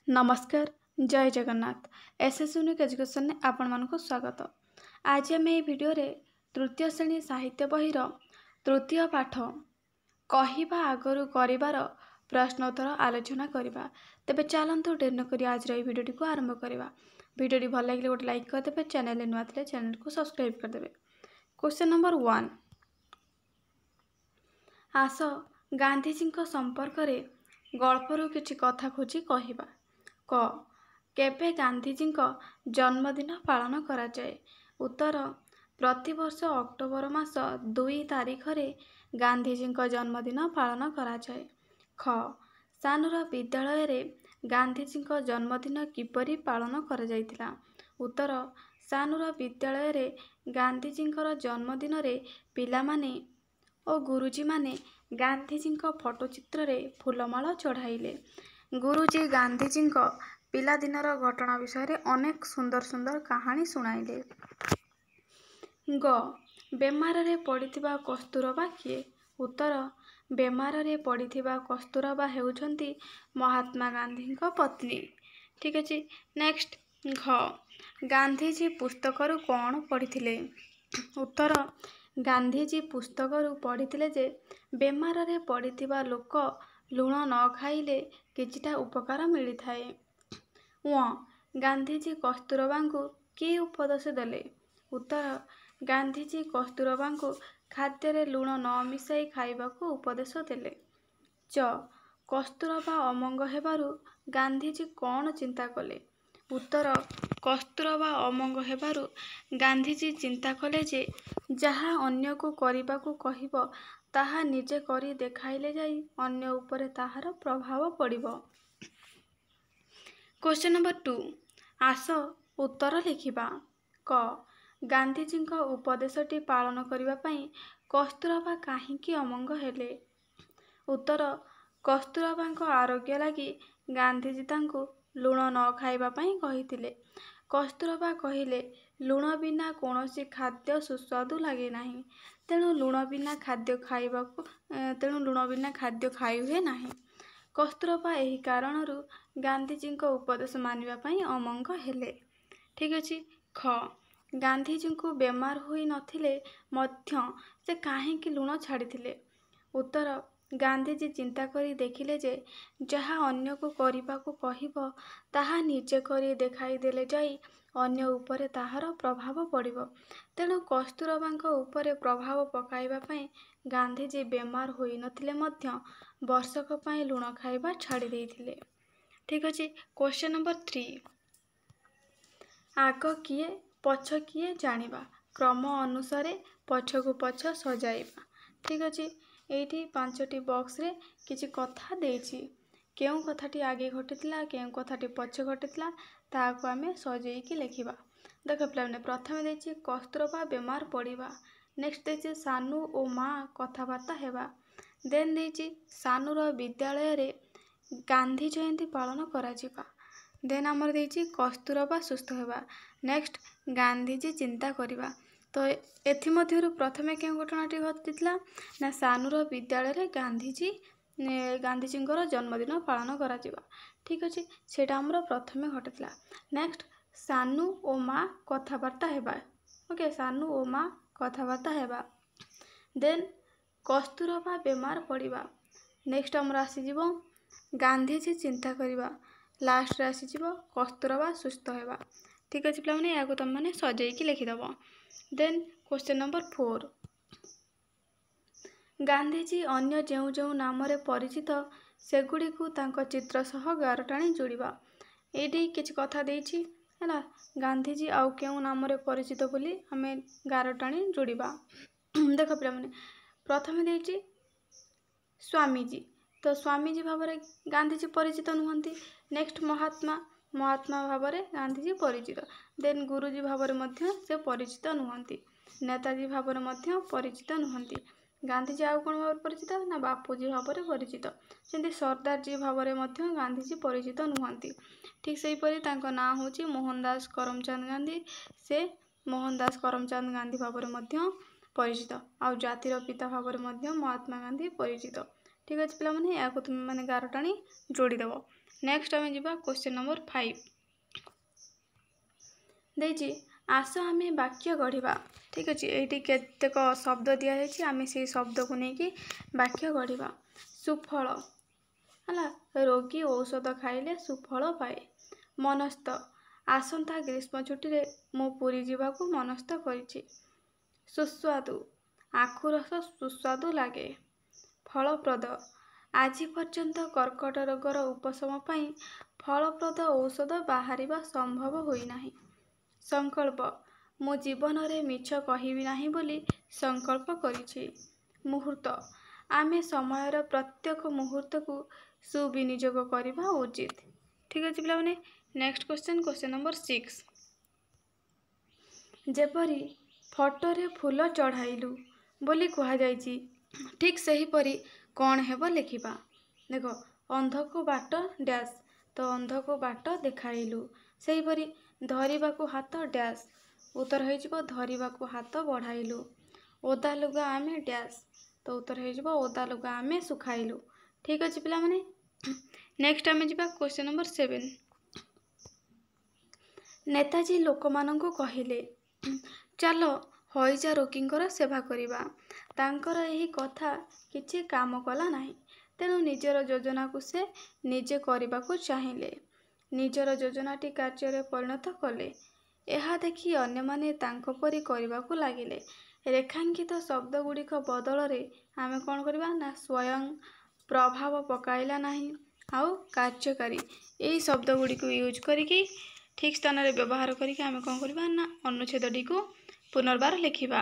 नमस्कार जय Jagannath SS unique education ने आपण मानक स्वागत। आज आम ये भिडियो रे तृतीय श्रेणी साहित्य बहीर तृतीय पाठ कहिबा आगरु करिबार प्रश्नोत्तर आलोचना करिबा। तेबे चलंतु डेर न करी आज रे भिडियोटी को आरंभ करिबा। भिडियोटी भल लागिले गोटे लाइक कर देबे, चैनल नुआ थिले चैनल को सब्सक्राइब कर देबे। क्वेश्चन नंबर 1, आस गांधीजी को संपर्क रे गल्परू किछि कथा खोजी कहिबा। क केबे गांधीजी जन्मदिन पालन करा जाए। उत्तर प्रतिवर्ष अक्टोबर मास 2 तारिख रे गांधीजी जन्मदिन पालन करा जाए। ख सानुर विद्यालय रे गांधीजी जन्मदिन किपरि पालन करा जाइतिला। उत्तर सानुर विद्यालय रे गांधीजी जन्मदिन रे पिला माने और गुरुजी माने गांधीजी फोटोचित्र रे फूलमाला चढ़ाइले। गुरुजी गांधीजी पिलादिनर घटना विषय रे अनेक सुंदर सुंदर कहानी सुनाइले। ग बेमार रे पड़िथिबा कस्तूरबा किए। उत्तर बेमार रे पड़िथिबा कस्तूरबा हेउछंती महात्मा गांधी पत्नी। ठीक अछि। नेक्स्ट घ गांधीजी पुस्तकरू कौन पढ़िथिले। उत्तर गांधीजी पुस्तकरू पढ़िथिले जे बेमार रे पड़िथिबा लोक लुण न खाइले किछिटा उपकार मिली थाए। गांधीजी कस्तूरबा को कि उपदेश देले। उत्तर गांधीजी कस्तूरबा को खाद्य रे लुण न मिसाई खाइबाकू उपदेश देले। च कस्तूरबा अमंग हेबारू गांधीजी कौन चिंता कले। उत्तर कस्तूरबा अमंग हेबारू गांधीजी चिंता कले जे जहा अन्य को करिबाकू कहिबो ताहा निजे करी देखाइले जाई अन्य उपरे ताहार प्रभाव पड़िबो। क्वेश्चन नंबर 2, आस उत्तर लिखिबा। क गांधीजी उपदेशटी पालन करिबा पई कस्तूरबा काहींकी अमंग हेले। उत्तर कस्तूरबा आरोग्य लगी गांधीजी तांको लुण न खाइबा पई कहिथिले। कस्तूरबा कहिले लुण बिना कोनोसी खाद्य सुस्वादु लागे नाही, तेणु लुण बिना खाद्य खाई हुए नाही। कस्तूरबा एही कारणरू गांधीजी उपदेश मानिबा पई अमंग हेले। ठीक अछि। ख गांधीजी को बेमार होई नथिले मध्य से काहींकी लुण छाड़िथिले। उत्तर गांधीजी चिंता करी देखिले जे जहा अन्य को करिबाकू कहिबो ताहा निजे करी देखाई देले जाई अन्य उपरे ताहार प्रभाव पड़िबो। तेणु कस्तूरबा उपरे प्रभाव पकाइबा पई गांधीजी बेमार होई नथिले मध्य वर्षक पई लुण खाइबा छाड़ी देइथिले। ठीक अछि। क्वेश्चन नंबर 3, आग किए पछ किए जानिबा। क्रम अनुसारे पछकू पछ सजाइबा। ठीक अछि। एठी 5टी बॉक्स रे किछि कथा देछि। केउ कथाटी आगे घटितला केउ कथाटी पछ घटितला ताको आमे सजेइकी लिखिबा। देख पिलाने प्रथमे देछि कस्तूरबा बेमार पड़िबा। नेक्स्ट देछि सानू ओ माँ कथाबार्ता हेबा। देन देछि सानूर विद्यालय रे गांधी जयंती पालन करा जिबा। देन आमर देछि कस्तूरबा सुस्थ हेबा। नेक्स्ट गांधीजी चिंता करिबा। तो एथि मध्यरु प्रथमे केउ घटनाटी घटितला ना सानूर विद्यालय रे गांधीजींकर जन्मदिन पालन करा जिबा। ठीक अछि। सेटा हमर प्रथमे घटितला। नेक्स्ट सानू ओ माँ कथाबार्ता हेबा। ओके, सानू ओ माँ कथाबार्ता हेबा। देन कस्तूरबा बेमार पड़िबा। नेक्स्ट हमर आसी जिवो गांधीजी चिंता करिबा। लास्ट रे आसी जिवो कस्तूरबा सुस्थ हेबा। ठीक अछि पिला माने याको तुम माने सजेइकी लिखि दबो। देन क्वेश्चन नंबर 4, गांधीजी अन्य जेउ जेउ नाम रे परिचित सेगुडी को तांको चित्र सह गारटाणी जोड़िबा। एडी किछ कथा देछि हैला। गांधीजी आउ केउ नाम रे परिचित बोली हमें गारटाणी जोड़िबा। देखो पिला माने प्रथमे देछि स्वामीजी। तो स्वामीजी भावरे गांधीजी परिचित नुहंती। नेक्स्ट महात्मा भावरे गांधीजी परिचित। देन गुरुजी भावरे मध्य से परिचित नुहंती। नेताजी भावरे मध्य परिचित नुहंती। गांधीजी आउ कोन भावरे परिचित ना बापूजी भावरे परिचित। जेंति सरदार जी भावरे मध्य गांधीजी परिचित नुहंती। ठीक सेही परि तांको नाम होची मोहनदास करमचंद गांधी। से मोहनदास करमचंद गांधी भावरे मध्य परिचित। आउ जातिर पिता भावरे मध्य महात्मा गांधी परिचित। ठीक अछि पिला माने याको तुम माने गारटाणी जोड़ी देबो। नेक्स्ट आम जा क्वेश्चन नंबर 5 देजी आस आम वाक्य गढ़ा। ठीक अच्छे ये केतेक शब्द दिखाई आम से शब्द को लेकिन वाक्य गढ़ा। सुफल है रोगी औषध खाइले सुफल पाए। मनस्थ आसंता ग्रीष्म छुट्टी मु पुरी जावाक मनस्थ करिछि। सुस्वादु आखु रस सुस्वादु लगे। फलप्रद आज पर्यंत कर्कट रोगर उपशम पाई फलप्रद औषध बाहरिबा संभव होई नाही। संकल्प मु जीवन रे मिछ कहिबि नाही बोली संकल्प करिछि। मुहूर्त आमे समयर प्रत्येक मुहूर्त को सुविनियोग करबा उचित। ठीक अछि पिला माने नेक्स्ट क्वेश्चन नंबर 6 जेपरी फोटो रे फूल चढ़ाइलु बोली कहा जाइछि। ठीक सही परी कौन हेबो लिखिबा। देखो अंध को बाट डैश तो अंध को बाट देखाइलु। सही परी धरिबा को हाथ डैश उत्तर हो जिवो धरिबा को हाथ बढ़ाइलु। ओदा लुगा आमे डैश तो उत्तर हो जिवो ओदा लुगा आमे सुखाइलु। ठीक अछि पिला माने नेक्स्ट आमे जिबा क्वेश्चन नंबर 7 नेताजी लोकमानंको कहिले चलो हईजा रोगींकर सेवा करिबा। तांकर एही कथा किछि काम कला नाही। तेणु निजर योजना को से निजे करबाकू चाहिए। निजर योजनाटी कार्य परिणत कले। यह देखि अन्य माने तांको परी करबाकू लागिले। रेखांकित शब्द गुड़िक बदल रे आमे कौन करबा ना स्वयं प्रभाव पकाइला नाही आउ कार्यकारी यही शब्द गुड़ी को यूज करिकी ठीक स्थान रे व्यवहार करिकी आमे कौन करबा ना अनुच्छेदटी को पुनर्बार लिखिबा।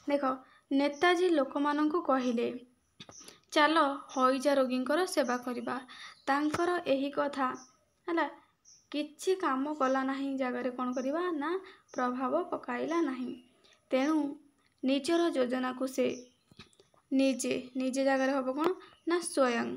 देख नेताजी लोकमानंको कहिले चलो हईजा रोगींकर सेवा करिबा। तांकर एही कथा हला किछि काम कला नाही जगार कौन करिबा ना प्रभाव पकाइला नाही। तेणु निजर योजना को से निजे निजे जगार हबो कौन ना स्वयं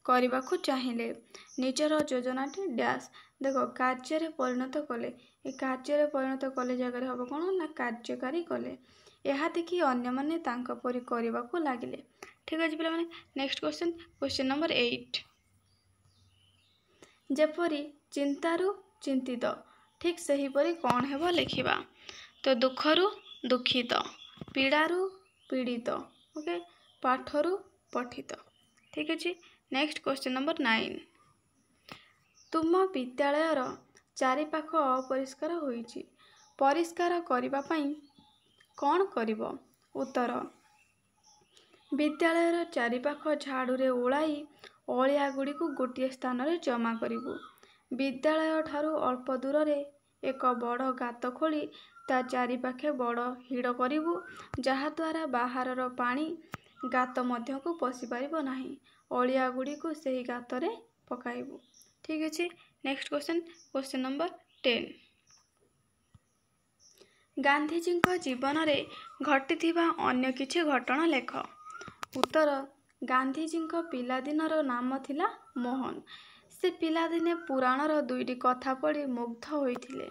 करबा को चाहिए। निजर योजनाटी डैश देखो कार्य परिणत कले। ए कार्य परिणत कले जगार हबो कौन ना कार्यकारी कले। यह देखि अन्य माने तांको परी करबाकू लागिले। ठीक अछि पिला माने नेक्स्ट क्वेश्चन नंबर 8 जेपरी चिंतारू चिंतित ठीक सही परी कौन हेबो लिखिबा। तो दुखरू दुखित पीड़ारू पीड़ित ओके पाठरू पठित। ठीक अछि नेक्स्ट क्वेश्चन नंबर 9 तुम विद्यालयर चारिपाख अपरिष्कार होईछि परिष्कार करिबा पई कौन करिबो। उत्तर विद्यालयर चारिपाख झाड़ू रे ओलाई अलिया गुड़ी को गोटे स्थान रे जमा करिबु। विद्यालय ठारू अल्प दूर रे एक बड़ गात खोली ता चारिपाखे बड़ हिड़ करिबु जहा द्वारा बाहरर पानी गात मध्य को पशि पारिबो नाही। अलिया गुड़ी को सही गात रे पकाइबु। ठीक अछि नेक्स्ट क्वेश्चन नंबर 10 गांधीजी जीवन रे घटिथिबा अन्य किछि घटना लेख। उत्तर गांधीजी पिलादिनर नाम थिला मोहन। से पिलादिने पुराणर दुईटी कथा पढ़ी मुग्ध होइथिले।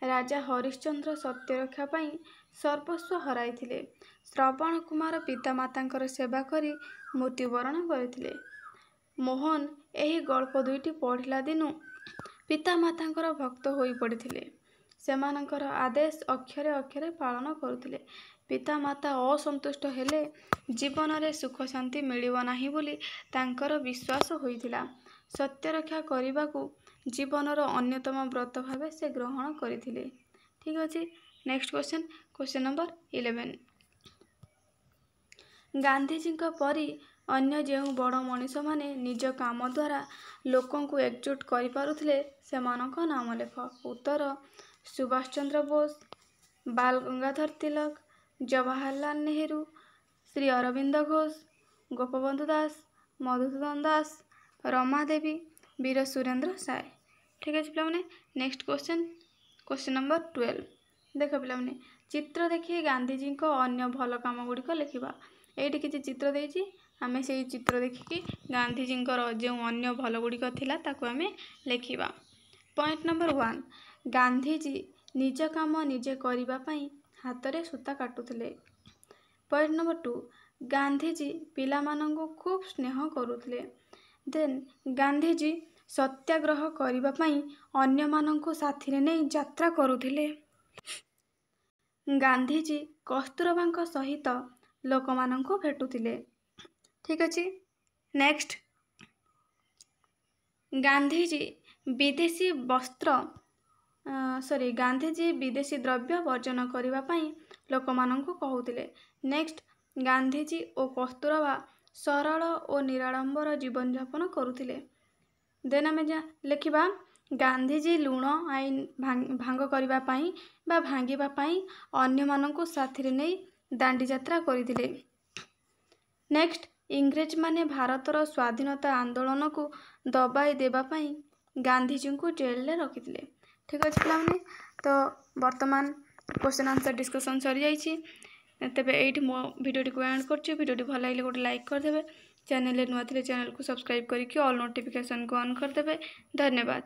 राजा हरिश्चंद्र सत्य रक्षा पाई सर्वस्व हराइथिले। श्रवण कुमार पितामातांकर सेवा करी मृत्युवरण करथिले। मोहन एही गल्प दुईटी पढ़िला दिनु पितामातांकर भक्त होई पड़िथिले। सेमानंकर आदेश अक्षरे अक्षरे पालन करुथिले। पितामाता असंतुष्ट हेले जीवन रे सुख शांति मिलिब नाही बोली तांकर विश्वास होइथिला। सत्य रक्षा करिबाकू जीवनर अन्यतम व्रत भावे से ग्रहण करथिले। ठीक अछि नेक्स्ट क्वेश्चन नंबर 11 गांधीजी परी अन्य जेउ बड़ मनीष माने निज काम द्वारा लोकों को एकजुट करि पारुथिले सेमानक नाम लेख। उत्तर सुभाष चंद्र बोस बाल गंगाधर तिलक जवाहरलाल नेहरू श्री अरविंद घोष गोपबंधु दास मधुसूदन दास रमा देवी वीर सुरेंद्र साय। ठीक है पिला नेक्स्ट क्वेश्चन नंबर 12 देख पिला चित्र देखिए गांधीजी को अन्य भल काम गुड़िक लिखा। ये किसी चित्र देती आम से चित्र देखिकी गांधीजी जो अन्य भल गुड़िक थिला ताकू आम लिखा। पॉइंट नंबर 1 गांधीजी निज काम निजे करिबा पई हाथ रे सूता काटुथिले। पॉइंट नंबर 2 गांधीजी पिला मानंको खूब स्नेह करुथिले। देन गांधीजी ସତ୍ୟାଗ୍ରହ କରିବା ପାଇଁ ଅନ୍ୟମାନଙ୍କୁ ସାଥିରେ ନେଇ ଯାତ୍ରା କରୁଥିଲେ। ଗାନ୍ଧିଜୀ କସ୍ତୁରବାଙ୍କ ସହିତ ଲୋକମାନଙ୍କୁ ଭେଟୁଥିଲେ। ଠିକ୍ ଅଛି। ନେକ୍ସଟ, ଗାନ୍ଧିଜୀ ବିଦେଶୀ ଦ୍ରବ୍ୟ ବର୍ଜନ କରିବା ପାଇଁ ଲୋକମାନଙ୍କୁ କହୁଥିଲେ। ନେକ୍ସଟ, ଗାନ୍ଧିଜୀ ଓ କସ୍ତୁରବା ସରଳ ଓ ନିରାଡ଼ମ୍ବର ଜୀବନଯାପନ କରୁଥିଲେ। ଦେନ୍ ଆମେ ଲେଖିବା ଗାନ୍ଧିଜୀ ଲୁଣ ଆଇନ ଭାଙ୍ଗ କରିବା ପାଇଁ ବା ଭାଙ୍ଗିବା ପାଇଁ ଅନ୍ୟମାନଙ୍କୁ ସାଥିରେ ନେଇ ଦାଣ୍ଡିଯାତ୍ରା କରିଥିଲେ। ନେକ୍ସଟ, ଇଂରେଜମାନେ ଭାରତର ସ୍ୱାଧୀନତା ଆନ୍ଦୋଳନକୁ ଦବାଇ ଦେବା ପାଇଁ ଗାନ୍ଧିଜୀଙ୍କୁ ଜେଲରେ ରଖିଥିଲେ। ଠିକ୍ ଅଛି ପିଲାମାନେ, ତ ବର୍ତ୍ତମାନ କ୍ୱେଶ୍ଚନ୍ ଆନ୍ସର ଡିସ୍କସନ୍ ସରିଯାଇଛି। ତେବେ ଏଇଠି ମୋ ଭିଡ଼ିଓଟିକୁ ଏଣ୍ଡ କରୁଛି। ଭିଡ଼ିଓଟି ଭଲ ଲାଗିଲେ ଗୋଟେ ଲାଇକ୍ କରିଦେବେ। ଚ୍ୟାନେଲରେ ନୂଆ ଥିଲେ ଚ୍ୟାନେଲକୁ ସବସ୍କ୍ରାଇବ୍ କରିକି ଅଲ୍ ନୋଟିଫିକେସନକୁ ଅନ୍ କରିଦେବେ। ଧନ୍ୟବାଦ।